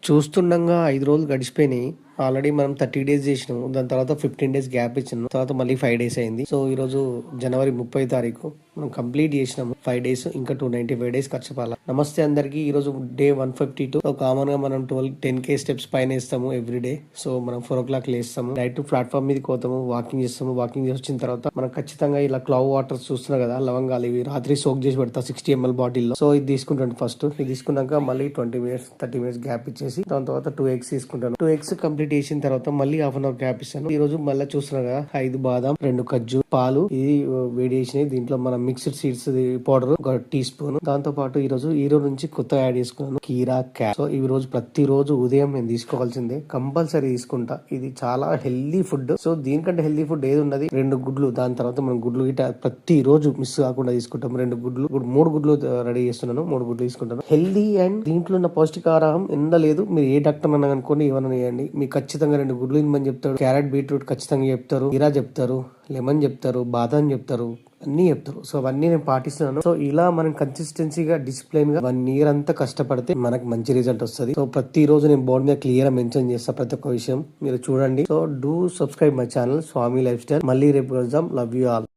చూస్తుండగా 5 రోజులు గడిచిపోయినాయి. ఆల్రెడీ మనం 30 డేస్ చేసినాము. దాని తర్వాత 15 డేస్ గ్యాప్ ఇచ్చినాము. తర్వాత మళ్ళీ 5 డేస్ అయింది. సో ఈరోజు జనవరి 30 తారీఖు మనం కంప్లీట్ చేసినాము 5 డేస్. ఇంకా 295 డేస్ ఖర్చు పాల. నమస్తే అందరికి. ఈరోజు డే 152. సో కామన్ గా మనం 10K స్టెప్స్ పైన వేస్తాము ఎవ్రీ డే. సో మనం 4 o'clock లేస్తాము. డైరెక్ట్ ప్లాట్ఫామ్ మీదకి పోతాము. వాకింగ్ చేస్తాము. వాకింగ్ చేసి వచ్చిన తర్వాత మనం ఖచ్చితంగా ఇలా క్లవ్ వాటర్ చూస్తున్నాం కదా, లవంగాలు ఇవి రాత్రి సోక్ చేసి పెడతా 60 ml బాటిల్లో. సో ఇది తీసుకుంటాను ఫస్ట్. ఇది తీసుకున్నాక మళ్ళీ 20 minutes 30 minutes గ్యాప్ ఇచ్చేసి దాని తర్వాత 2 eggs తీసుకుంటాను. 2 eggs కంప్లీట్ చేసిన తర్వాత మళ్ళీ హాఫ్ అన్ అవర్ గ్యాప్ ఇస్తాను. ఈ రోజు మళ్ళీ చూస్తున్నా కదా, 5 బాదం, 2 ఖర్జు, పాలు ఇది వేడి చేసినాయి. దీంట్లో మనం mixed seeds powder 1 teaspoon. దాంతో పాటు ఈ రోజు నుంచి కొత్త యాడ్ చేసుకున్నాను కీరా, క్యారెట్. సో ఈ రోజు ప్రతిరోజు ఉదయం నేను తీసుకోవాల్సిందే, కంపల్సరీ తీసుకుంటా. ఇది చాలా హెల్దీ ఫుడ్. సో దీనికంటే హెల్దీ ఫుడ్ ఏది ఉన్నది? 2 గుడ్లు. దాని తర్వాత మనం గుడ్లు గిట్ట ప్రతి రోజు మిస్ కాకుండా తీసుకుంటాం. 2 గుడ్లు, 3 గుడ్లు రెడీ చేస్తున్నాను. 3 గుడ్లు తీసుకుంటాను. హెల్దీ అండ్ దీంట్లో ఉన్న పౌష్టికాహారం ఎంత లేదు. మీరు ఏ డాక్టర్ అన్నా అనుకోండి, ఏమన్నా చేయండి, మీకు ఖచ్చితంగా 2 గుడ్లు తినమని చెప్తాడు. క్యారెట్, బీట్రూట్ ఖచ్చితంగా చెప్తారు. కీరా చెప్తారు, లెమన్ చెప్తారు, బాదం చెప్తారు, అన్ని చెప్తారు. సో అవన్నీ నేను పాటిస్తున్నాను. సో ఇలా మనం కన్సిస్టెన్సీగా డిసిప్లైన్ గా 1 year అంతా కష్టపడితే మనకు మంచి రిజల్ట్ వస్తుంది. సో ప్రతి రోజు నేను బోర్డు మీద క్లియర్ గా మెన్షన్ చేస్తా ప్రతి ఒక్క విషయం. మీరు చూడండి. So do subscribe my channel Swami lifestyle. మళ్ళీ రేపు కలుద్దాం. Love you all.